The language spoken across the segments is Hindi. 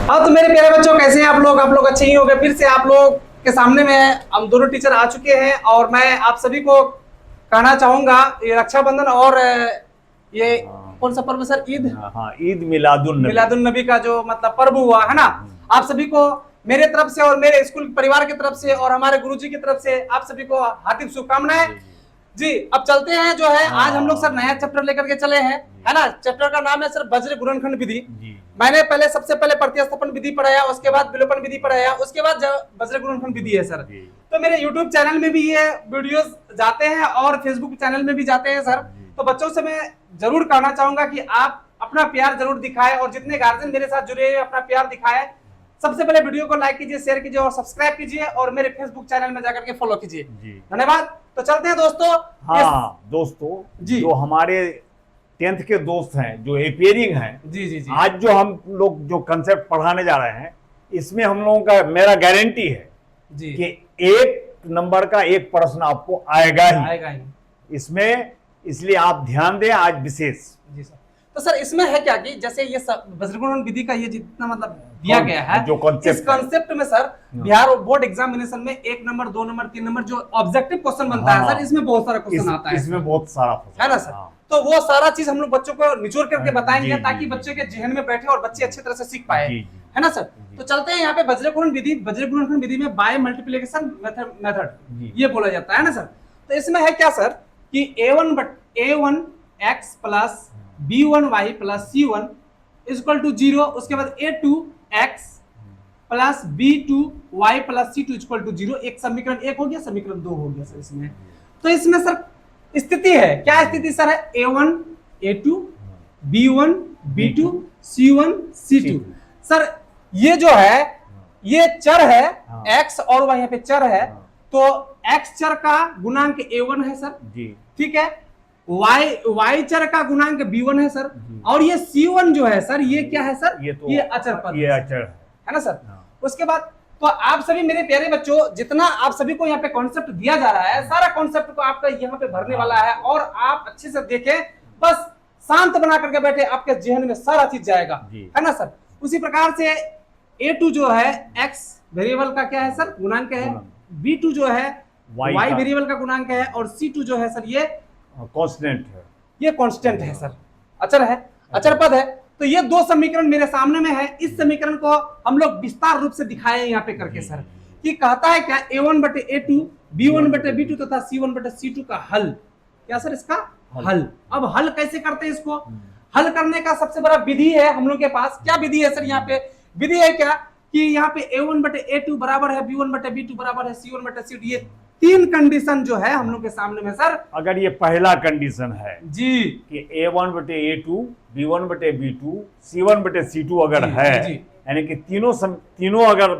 हाँ तो मेरे प्यारे बच्चों, कैसे हैं आप लोग अच्छे ही होंगे। फिर से आप लोग के सामने में हम दोनों टीचर आ चुके हैं और मैं आप सभी को कहना चाहूंगा, ये रक्षाबंधन और ये कौन सा पर्व सर? ईद। हाँ, ईद मिलादुन नबी का जो मतलब पर्व हुआ है ना, आप सभी को मेरे तरफ से और मेरे स्कूल परिवार की तरफ से और हमारे गुरुजी की तरफ से आप सभी को हार्दिक शुभकामनाएं जी। अब चलते हैं जो है, आज हम लोग सर नया चैप्टर लेकर के चले हैं, है ना। चैप्टर का नाम है सर वज्र गुणनखंड विधि। मैंने सबसे पहले प्रतिस्थापन विधि पढ़ाया, उसके बाद विलोपन विधि पढ़ाया, उसके बाद वज्र गुणनखंड विधि है सर। तो मेरे YouTube चैनल में भी ये वीडियोस जाते हैं और फेसबुक चैनल में भी जाते हैं सर। तो बच्चों से मैं जरूर कहना चाहूंगा कि आप अपना प्यार जरूर दिखाएं और जितने गार्जियन मेरे साथ जुड़े हैं अपना प्यार दिखाएं। सबसे पहले वीडियो को लाइक कीजिए, शेयर कीजिए और सब्सक्राइब कीजिए और मेरे फेसबुक चैनल में जाकर के फॉलो कीजिए। धन्यवाद। तो चलते हैं दोस्तों। हाँ दोस्तों जी, जो हमारे 10th के दोस्त हैं, जो एपियरिंग हैं, जी, आज जो हम लोग जो कंसेप्ट पढ़ाने जा रहे हैं, इसमें हम लोगों का मेरा गारंटी है जी कि 1 नंबर का 1 प्रश्न आपको आएगा ही इसमें, इसलिए आप ध्यान दें आज विशेष। जी सर। तो सर इसमें है क्या कि जैसे ये वज्र गुणन विधि का ये जितना मतलब दिया गया है, जो इस कॉन्सेप्ट में सर बिहार बोर्ड एग्जामिनेशन में 1 नंबर 2 नंबर 3 नंबर जो ऑब्जेक्टिव क्वेश्चन बनता है सर, इसमें बहुत सारा क्वेश्चन आता है, इसमें बहुत सारा है ना सर। तो वो सारा चीज हम लोग बच्चों को निचोड़ करके बताएंगे ताकि बच्चे के जहन में बैठे और बच्चे अच्छी तरह से सीख पाए, है ना सर। तो चलते हैं यहाँ पे वज्र गुणनखंड विधि में बाय मल्टीप्लिकेशन मेथड ये बोला जाता है ना सर। तो इसमें है क्या सर कि a1 x plus b1y plus c1 equal to 0, उसके बाद a2 x plus b2y plus c2 equal to 0। एक समीकरण 1 हो गया, समीकरण 2 हो गया सर इसमें। तो इसमें सर स्थिति है, क्या स्थिति सर है? a1 a2 b1 b2 c1 c2। Sir ये जो है ये चर है x और y यहाँ पे चर है, तो x चर का गुणांक a1 है सर, ठीक है। y चर का गुणांक b1 है सर, और ये c1 जो है सर ये क्या है सर? ये अचर पद, ये अचर है ना सर। उसके बाद तो आप सभी मेरे प्यारे बच्चों, जितना आप सभी को यहाँ पे कॉन्सेप्ट दिया जा रहा है, सारा कॉन्सेप्ट को आपका यहाँ पे भरने वाला है और आप अच्छे से देखें, बस शांत बना करके बैठे, आपके जहन में सारा चीज जाएगा, है ना सर। उसी प्रकार से a2 जो है x वेरिएबल का क्या है सर? गुणांक है। b2 जो है y वेरिएबल का गुणांक है और c2 जो है सर ये कांस्टेंट है, ये कांस्टेंट है सर, अचर है, अचर पद है। तो ये 2 समीकरण मेरे सामने में है। इस समीकरण को हम लोग विस्तार रूप से दिखाए यहाँ पे करके सर, कि कहता है क्या a1 बटे a2 b1 बटे b2 तथा c1 बटे c2 का हल। क्या सर? इसका हल। अब हल कैसे करते हैं इसको? हल करने का सबसे बड़ा विधि है हम लोग के पास। क्या विधि है सर? यहाँ पे विधि है क्या कि यहाँ पे a1 बटे a2 बराबर है b1 बटे b2 बराबर है c1 बटे c2। ये 3 कंडीशन जो है हम लोग के सामने में सर। अगर ये पहला कंडीशन है जी कि a1 बटे a2 b1 बटे b2 c1 बटे c2 अगर है, यानी कि तीनों अगर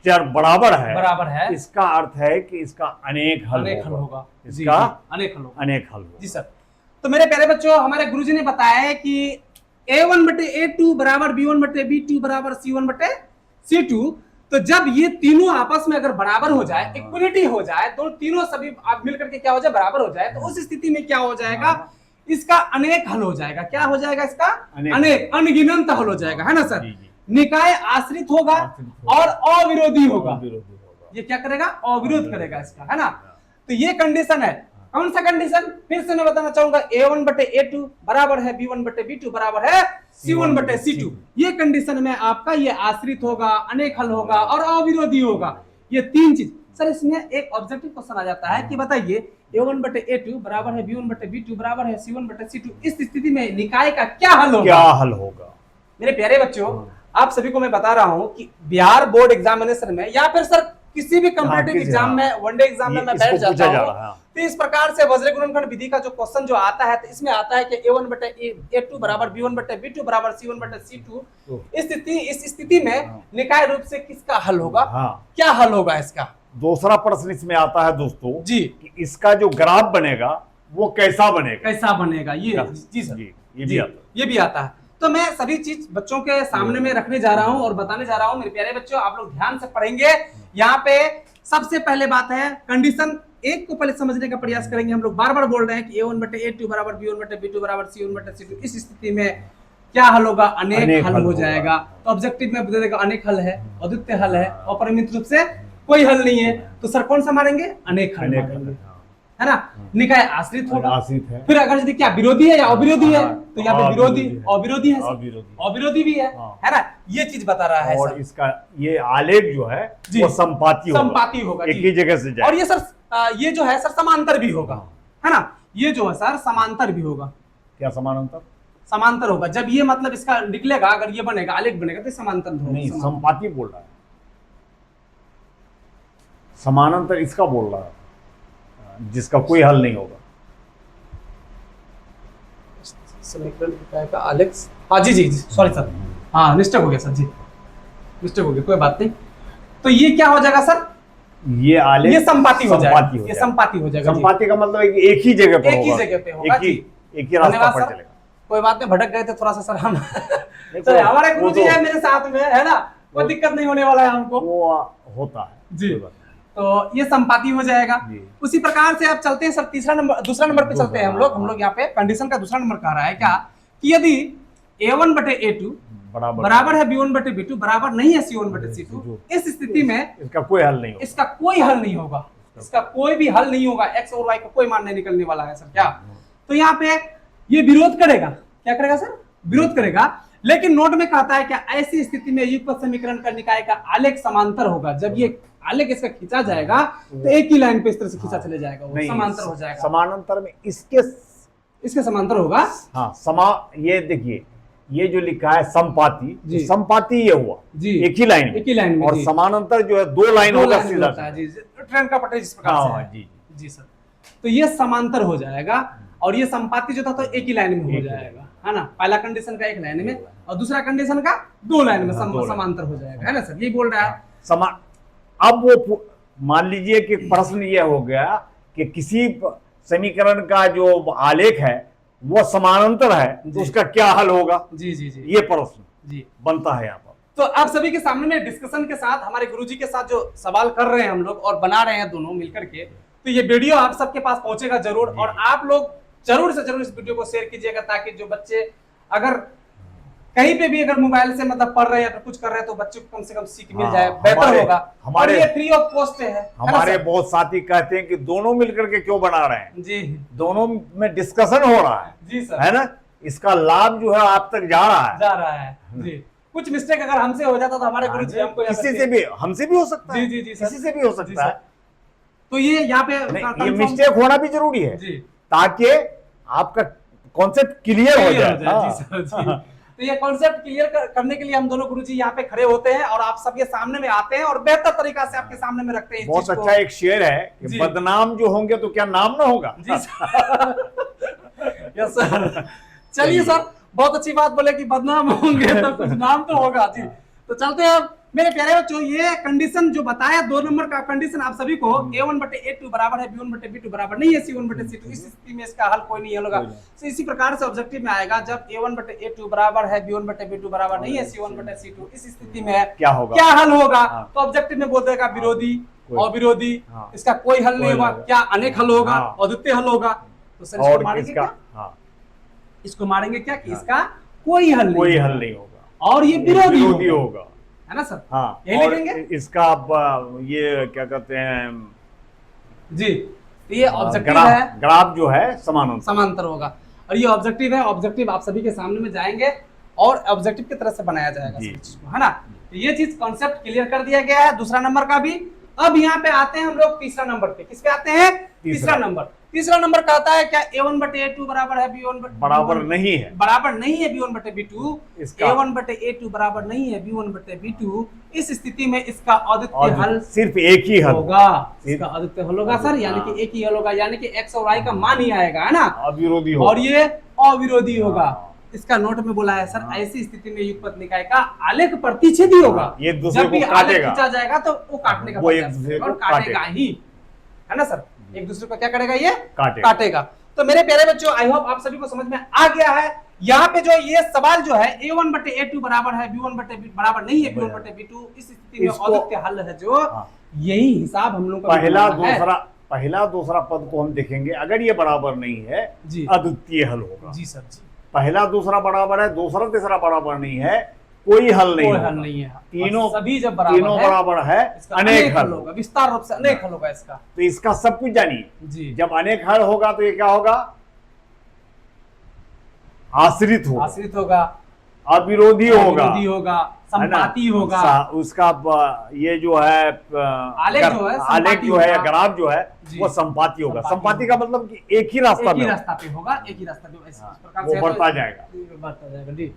चर बराबर है, इसका अर्थ है कि इसका अनेक हल होगा, इसका अनेक हल होगा जी सर। तो मेरे प्यारे बच्चों, हमारे गुरुजी ने बताया है कि a1 बटे a2 बराबर b1 बटे b2 बराबर c1 बटे c2। तो जब ये तीनों आपस में अगर बराबर हो जाए, इक्वलिटी हो जाए, तो तीनों सभी आप मिलकर के क्या हो जाए? बराबर हो जाए, तो उस स्थिति में क्या हो जाएगा? इसका अनेक हल हो जाएगा। क्या हो जाएगा? इसका अनेक अनगिनत हल हो जाएगा, है ना सर। निकाय आश्रित होगा और अविरोधी होगा। ये क्या करेगा? अविरोध करेगा इसका, है ना। तो ये कंडीशन है। कौन सा कंडीशन? फिर से मैं बताना चाहूंगा, a1 बटे a2 बराबर है b1 बटे b2 बराबर है c1 बटे c2। ये कंडीशन में आपका ये आश्रित होगा, अनेक हल होगा और अविरोधी होगा। ये 3 चीज सर। इसमें एक ऑब्जेक्टिव क्वेश्चन आ जाता है कि बताइए a1 बटे a2 बराबर है b1 बटे b2 बराबर है c1 बटे c2। इस स्थिति में निकाय का क्या हल होगा? मेरे प्यारे बच्चों, आप सभी को मैं बता रहा हूं कि बिहार बोर्ड एग्जामिनेशन में या फिर सर किसी भी कॉम्पिटिटिव एग्जाम में, वनडे एग्जाम में मैं बैठ जाता हूं, तो इस प्रकार से वज्र गुणनखंड विधि का जो क्वेश्चन जो आता है, तो इसमें आता है कि a1 बटे a2 बराबर b1 बटे b2 बराबर c1 बटे c2। इस स्थिति में निकाय रूप से किसका हल होगा? क्या हल होगा इसका? दूसरा प्रश्न इसमें आता है दोस्तों जी, कि इसका जो ग्राफ बनेगा वो कैसा बनेगा? ये जी सर, ये भी आता है। तो मैं सभी चीज बच्चों के सामने में रखने जा रहा हूं और बताने जा रहा हूं। मेरे प्यारे बच्चों, आप लोग ध्यान से पढ़ेंगे। यहाँ पे सबसे पहले बात है, कंडीशन 1 को पहले समझने का प्रयास करेंगे। हम लोग बार बार बोल रहे हैं कि a1 बटे a2 बराबर b1 बटे b2 बराबर c1 बटे c2। इस स्थिति में क्या हल होगा, अनेक हल हो होगा। जाएगा। तो ऑब्जेक्टिव में दे देगा अनेक हल है, अद्वितीय हल है, अपरिमित रूप से कोई हल नहीं है, तो सर कौन सा मारेंगे, अनेक हल मारेंगे, है ना। निकाय आश्रित होगा, आश्रित है। फिर अगर यदि क्या विरोधी है या अविरोधी है, तो यहाँ पे विरोधी, अविरोधी है, अविरोधी। अविरोधी भी है ना। ये चीज बता रहा है और सर। इसका ये आलेख जो है वो संपाती होगा, संपाती होगा, एक ही जगह से जाए। और ये सर ये जो है सर समांतर भी होगा, है ना। ये जो है सर समांतर भी होगा। क्या समानांतर? समांतर होगा जब ये मतलब इसका निकलेगा, अगर ये बनेगा आलेख बनेगा तो समांतर होगा। नहीं, संपाती बोल रहा है, समानांतर इसका बोल रहा है जिसका कोई हल नहीं होगा। समीकरण का आलेख, हाँ जी जी सॉरी सर, हाँ मिस्टेक हो गया सर जी, मिस्टेक हो गया, कोई बात नहीं। तो ये क्या हो जाएगा सर, ये आलेख, ये संपाती हो जाएगा, ये जाएगा। संपाती हो जाएगा। संपाती का मतलब एक ही जगह पे एक ही होगा, जगह पे होगा, एक ही रास्ता पर चलेगा। कोई बात नहीं, भटक गए थे थोड़ा सा सर हम। नहीं, सर हमारे वो गुरुजी तो- है मेरे साथ में, है ना, कोई दिक्कत नहीं होने वाला है हमको। वो होता है जी। कोई बात नहीं। तो ये संपाती हो जाएगा। जी। उसी प्रकार से अब चलते हैं सर तीसरा नंबर, दूसरा नंबर पे चलते हैं हम लोग यहाँ पे कंडीशन का दूसरा नंबर कह रहा है क्या, कि यदि a1 बटे a2 बराबर है b1 बटे b2 बराबर नहीं है c1 बटे c2, इस स्थिति में इसका कोई हल नहीं होगा। इसका कोई हल नहीं होगा, इसका कोई भी हल नहीं होगा, x और y का कोई मान नहीं निकलने वाला है सर। क्या, तो यहाँ पे ये विरोध करेगा, क्या करेगा सर, विरोध करेगा। लेकिन नोट में कहता है क्या, ऐसी स्थिति में युगपत समीकरण का निकाय का आलेख समांतर होगा। जब ये आलेख इसका खींचा जाएगा तो एक ही लाइन पे इस तरह से खींचा चले जाएगा, वो समांतर हो जाएगा। समानांतर में इसके समांतर होगा। हाँ, ये देखिए, ये जो लिखा है संपाती, जी। संपाती ये हुआ जी, एक ही लाइन में, एक ही लाइन में, और जी। समानांतर जो है दो लाइन होगा सीधा होता है, जी, ट्रेन का पटरी जिस प्रकार से है। जी जी सर, तो ये समांतर हो जाएगा, और ये संपाती जो था तो एक ही लाइन में हो जाएगा, है ना। पहला कंडीशन का एक लाइन में और दूसरा कंडीशन का दो लाइन में समांतर हो जाएगा, है ना सर, ये बोल रहा है। अब वो मान लीजिए कि प्रश्न ये हो गया कि किसी समीकरण का जो आलेख है वो समानांतर है, तो उसका क्या हल होगा। जी जी जी, ये प्रश्न जी बनता है यहाँ पर। तो आप सभी के सामने में डिस्कशन के साथ, हमारे गुरुजी के साथ जो सवाल कर रहे हैं हम लोग और बना रहे हैं दोनों मिलकर के, तो ये वीडियो आप सबके पास पहुंचेगा जरूर, और आप लोग जरूर से जरूर इस वीडियो को शेयर कीजिएगा, ताकि जो बच्चे अगर कहीं पे भी अगर मोबाइल से मतलब पढ़ रहे हैं या कुछ कर रहे हैं, तो बच्चों को कम से कम सीख मिल जाए, बेहतर होगा। हमारे ये फ्री ऑफ कॉस्ट है। हमारे बहुत साथी कहते हैं कि दोनों मिलकर के क्यों बना रहे हैं, जी, दोनों में डिस्कशन हो रहा है, जी सर, है ना, इसका लाभ जो है आप तक जा रहा है, जी। कुछ मिस्टेक अगर हमसे हो जाता तो हमारे गुरुजी हमको किसी से भी, हमसे भी हो सकता है, जी, किसी से भी हो सकता है। तो ये यहाँ पे ये मिस्टेक होना भी जरूरी है, ताकि आपका कॉन्सेप्ट क्लियर हो जाए। तो ये कॉन्सेप्ट क्लियर करने के लिए हम दोनों गुरुजी यहाँ पे खड़े होते हैं, और आप सबके सामने में आते हैं और बेहतर तरीका से आपके सामने में रखते हैं। बहुत अच्छा एक शेर है कि बदनाम जो होंगे तो क्या नाम ना होगा। जी यस सर, चलिए सर, बहुत अच्छी बात बोले कि बदनाम होंगे तो कुछ नाम तो होगा। जी, तो चलते हैं मेरे प्यारे बच्चों, ये कंडीशन जो बताया 2 नंबर का कंडीशन आप सभी को, a1 बटे a2 बराबर है b1 बटे b2 बराबर नहीं है c1 बटे c2, इस स्थिति में इसका हल कोई नहीं होगा। तो इसी प्रकार से ऑब्जेक्टिव में आएगा, जब a1 बटे a2 बराबर है b1 बटे b2 बराबर नहीं है c1 बटे c2, इस स्थिति में क्या होगा, क्या हल होगा। तो ऑब्जेक्टिव में बोल देगा विरोधी, अविरोधी, इसका कोई हल नहीं होगा, क्या अनेक हल होगा, अद्वितीय हल होगा। तो सर इसको मारेंगे क्या, इसको मारेंगे क्या कि इसका कोई हल नहीं होगा, और ये विरोधी होगा, है ना सर। हाँ, यही लिखेंगे। इसका ये क्या कहते हैं जी, ये ऑब्जेक्टिव है, ग्राफ जो है समांतर होगा, और ये ऑब्जेक्टिव है। ऑब्जेक्टिव आप सभी के सामने में जाएंगे और ऑब्जेक्टिव की तरह से बनाया जाएगा, है ना। तो ये चीज कॉन्सेप्ट क्लियर कर दिया गया है दूसरा नंबर का भी। अब यहाँ पे आते हैं हम लोग तीसरा नंबर पे। किस पे आते हैं, तीसरा नंबर कहता है क्या, a1 बटे a2 बराबर है b1 बराबर नहीं है b1 बटे b2, a1 बटे a2 बराबर नहीं है b1 बटे b2, इस स्थिति में इसका अद्वितीय हल सिर्फ एक ही हल होगा, इसका अद्वितीय हल होगा सर, यानी कि एक ही हल होगा, यानी कि x और y का मान ही आएगा, है ना, अविरोधी होगा, और ये अविरोधी होगा। इसका नोट में बोला है सर, ऐसी स्थिति में युगपत निकाय का आलेख प्रतिच्छेदी होगा, ये दूसरे जब भी को आलेख काटेगा, खींचा जाएगा तो वो काटने का और काटेगा ही, है ना सर, एक दूसरे को क्या करेगा, ये काटेगा। तो मेरे प्यारे बच्चों, आई होप आप सभी को समझ में आ गया है। यहाँ पे जो ये सवाल जो है a1 बटे a2 बराबर है b1 बटे b बराबर नहीं है b1 बटे b2, इस स्थिति में अद्वितीय हल है जो, यही हिसाब हम लोग का पहला दूसरा पद को हम देखेंगे, अगर ये बराबर नहीं है अद्वितीय हल होगा। जी सर, जी पहला दूसरा बराबर है, दूसरा तीसरा बराबर नहीं है, कोई हल नहीं, कोई हल नहीं है। तीनों सभी जब तीनों बराबर है, अनेक हल होगा, विस्तार रूप से अनेक हल होगा इसका। तो इसका सब कुछ जानिए जी। जब अनेक हल होगा तो ये क्या होगा? आश्रित होगा, आश्रित होगा, अविरोधी होगा, विरोधी होगा, संपाती होगा, उसका ये जो है आलेख जो है या ग्राफ जो है वो संपाती होगा। संपाती का मतलब कि एक ही रास्ता पे होगा, एक ही रास्ता पे इस प्रकार से वो बढ़ता जाएगा जी।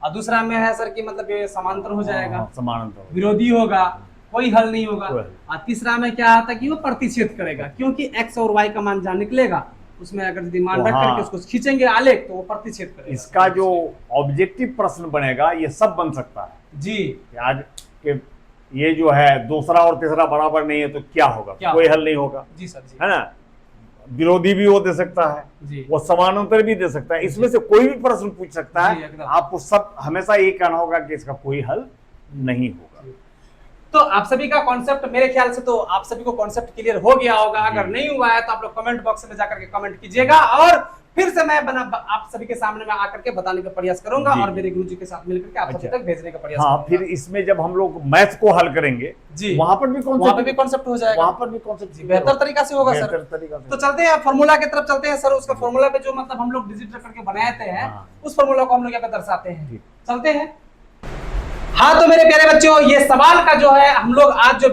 और दूसरा में है सर कि मतलब ये समांतर हो जाएगा, समानांतर, विरोधी होगा, कोई हल नहीं होगा। और तीसरा में क्या आता है कि वो प्रतिच्छेद करेगा, क्योंकि x और y का मान जहाँ निकलेगा उसमें अगर यदि मान रख करके उसको खींचेंगे आलेख तो वो प्रतिच्छेद करेगा। इसका जो ऑब्जेक्टिव प्रश्न बनेगा ये सब बन सकता है जी। आज के ये जो है दूसरा और तीसरा बराबर नहीं है तो क्या होगा? कोई हल नहीं होगा जी सर जी, है ना। विरोधी भी वो दे सकता है जी, वो समानांतर भी दे सकता है, इसमें से कोई भी प्रश्न पूछ सकता है। आपको सब हमेशा यही कहना होगा कि इसका कोई हल नहीं होगा। तो आप सभी का कॉन्सेप्ट मेरे ख्याल से तो आप सभी को कॉन्सेप्ट क्लियर हो गया होगा। अगर नहीं हुआ है तो आप लोग कमेंट बॉक्स में जाकर के कमेंट कीजिएगा और फिर से मैं आप सभी के सामने में आकर के बताने का प्रयास करूंगा और मेरे गुरुजी के साथ मिलकर के आप सभी तक भेजने का प्रयास करूंगा। फिर इसमें जब हम लोग मैथ को हल करेंगे जी, वहां पर भी कॉन्सेप्ट हो जाएगा, वहां पर भी कॉन्सेप्ट बेहतर तरीका से होगा सर। तो चलते हैं फॉर्मूला की तरफ चलते हैं सर। उसका फॉर्मूला पे जो मतलब हम लोग डिजिट करके बनाए हैं उस फॉर्मूला को हम लोग यहाँ पे दर्शाते हैं। चलते हैं। हाँ तो मेरे प्यारे बच्चों, ये सवाल का जो है हम लोग आज जो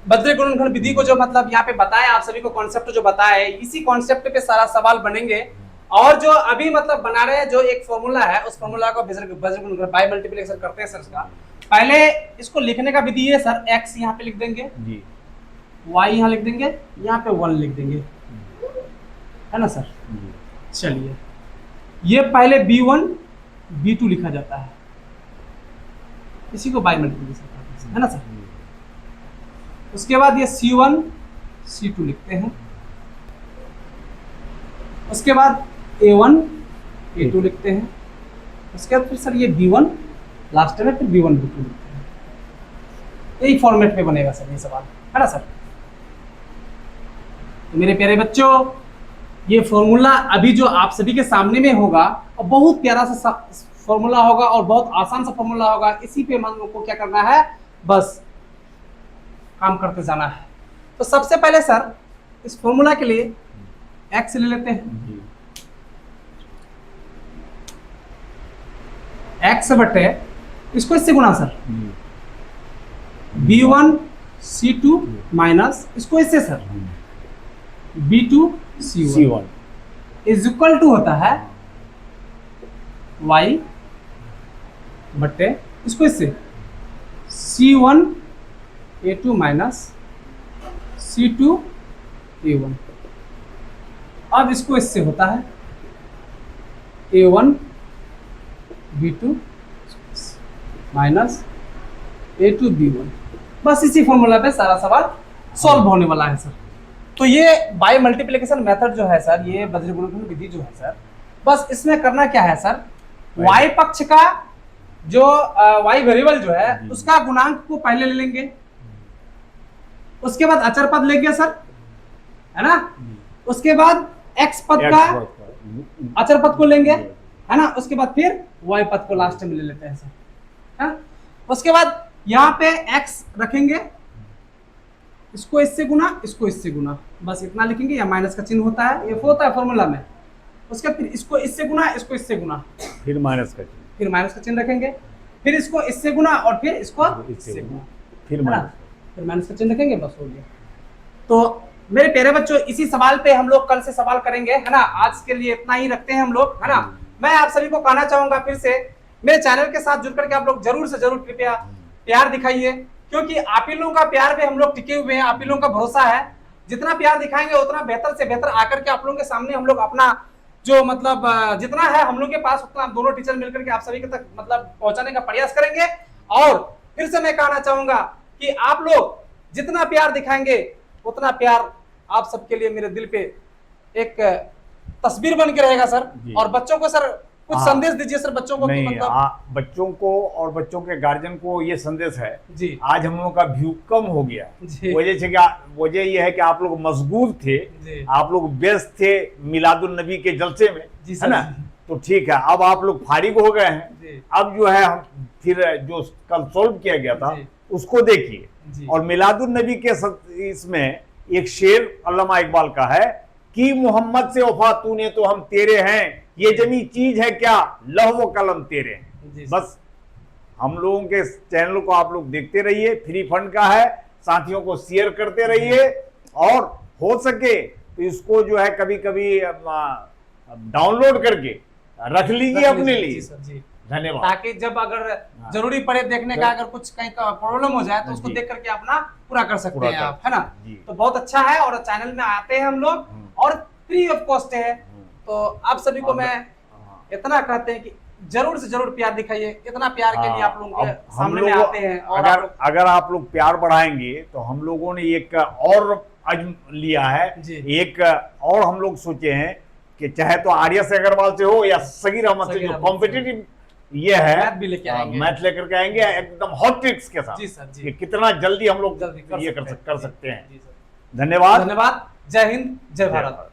बज्र गुणनखंड विधि को जो मतलब यहाँ पे बताया, आप सभी को कॉन्सेप्ट जो बताया है, इसी कॉन्सेप्ट पे सारा सवाल बनेंगे। और जो अभी मतलब बना रहे हैं जो एक फॉर्मूला है उस फॉर्मूला को बज्र गुणनखंड बाय मल्टीप्लिकेशन करते हैं सर। इसका पहले इसको लिखने का विधि है सर, x यहाँ पे लिख देंगे जी, y यहाँ लिख देंगे, यहाँ पे 1 लिख देंगे, है ना सर। चलिए ये पहले b1 b2 लिखा जाता है, इसी को बाय मल्टीप्लिकेशन करते हैं, है ना सर। उसके बाद ये c1 c2 लिखते हैं, उसके बाद a1 a2 लिखते हैं, उसके बाद फिर सर ये b1 लास्ट में, फिर b1 b2 लिखते हैं। यही फॉर्मेट में बनेगा सर ये सवाल, है ना सर। तो मेरे प्यारे बच्चों, ये फॉर्मूला अभी जो आप सभी के सामने में होगा और बहुत प्यारा सा फॉर्मूला होगा और बहुत आसान सा फॉर्मूला होगा। इसी पे हम लोग को क्या करना है, बस काम करते जाना है। तो सबसे पहले सर इस फॉर्मूला के लिए x ले लेते हैं, x बटे इसको इससे गुना सर, b1 c2 माइनस इसको इससे sir b2 c1 is equal to होता है y बटे इसको इससे c1 a2 minus c2 a1। अब इसको इससे होता है a1 b2 minus a2 b1। बस इसी फॉर्मूला पे सारा सवाल सॉल्व होने वाला है सर। तो ये बाय मल्टीप्लिकेशन मेथड जो है सर, ये बज्र गुणनखंड विधि जो है सर, बस इसमें करना क्या है सर, y पक्ष का जो y वेरिएबल जो है उसका गुणांक को पहले ले लेंगे, उसके बाद अचर पद लेंगे सर, है ना। उसके बाद x पद का अचर पद को लेंगे, है ना। उसके बाद फिर y पद को लास्ट में ले लेते हैं सर, है। उसके बाद यहाँ पे x रखेंगे, इसको इससे गुना, इसको इससे गुना, बस इतना लिखेंगे। या माइनस का चिन्ह होता है, ये होता है फॉर्मूला में। उसके फिर इसको इससे गुना, इसको इससे गुना, फिर माइनस का चिन्ह रखेंगे, फिर इसको इससे गुना और फिर इसको इससे गुना, फिर माइनस का चिन्ह रखेंगे, बस हो गया। तो मेरे प्यारे बच्चों, इसी सवाल पे हम लोग कल से सवाल करेंगे, है ना। आज के लिए इतना ही रखते हैं हम लोग, है ना। मैं आप सभी को कहना चाहूंगा फिर से, मेरे चैनल के साथ जुड़ करके आप लोग जरूर से जरूर कृपया प्यार दिखाइए, क्योंकि आप ही लोगों का प्यार पे हम लोग टिके हुए हैं, आप ही लोगों का भरोसा है। जितना प्यार दिखाएंगे उतना बेहतर से बेहतर आकर के आप लोगों के सामने हम लोग अपना जो मतलब जितना है हम लोग के पास उतना दोनों टीचर मिलकर के आप सभी के तक मतलब पहुंचाने का प्रयास करेंगे। और फिर से मैं कहना चाहूंगा कि आप लोग जितना प्यार दिखाएंगे उतना प्यार आप सबके लिए मेरे दिल पे एक तस्वीर बन के रहेगा सर। और बच्चों को सर कुछ संदेश दीजिए सर, बच्चों को। नहीं, बच्चों को और बच्चों के गार्जियन को ये संदेश है जी, आज हम लोगों का व्यू कम हो गया। वजह यह है कि आप लोग मशगूल थे, आप लोग व्यस्त थे मिलादुल नबी के जलसे में, है ना। तो ठीक है, अब आप लोग फारिग हो गए हैं, अब जो है हम फिर जो कल सोल्व किया गया था उसको देखिए। और मिलादुन नबी के इसमें एक शेर अल्लामा इकबाल का है कि मोहम्मद से वफा तूने तो हम तेरे हैं, ये जमी चीज है क्या लौह कलम तेरे हैं। बस हम लोगों के चैनल को आप लोग देखते रहिए, फ्री फंड का है, साथियों को शेयर करते रहिए और हो सके तो इसको जो है कभी कभी डाउनलोड करके रख लीजिए अपने लिए। धन्यवाद। ताकि जब अगर जरूरी पड़े देखने का, अगर कुछ कहीं का प्रॉब्लम हो जाए तो उसको देख करके अपना पूरा कर सकते हैं आप, है ना। तो बहुत अच्छा है और चैनल में आते हैं हम लोग और फ्री ऑफ कॉस्ट है। तो आप सभी को मैं इतना कहते हैं कि जरूर से जरूर प्यार दिखाइए, इतना प्यार के लिए आप लोगों के सामने में आते हैं। और अगर आप लोग प्यार बढ़ाएंगे तो हम लोगों ने एक और अज़्म लिया है, एक और हम लोग सोचे हैं कि चाहे तो आर्या से अग्रवाल से हो या सगीर अहमद से, जो कॉम्पिटिटिव ये है मैथ लेकर के आएंगे एकदम हॉट ट्रिक्स के साथ। जी सर जी। कि कितना जल्दी हम लोग ये कर सकते हैं। धन्यवाद। जय हिंद, जय भारत।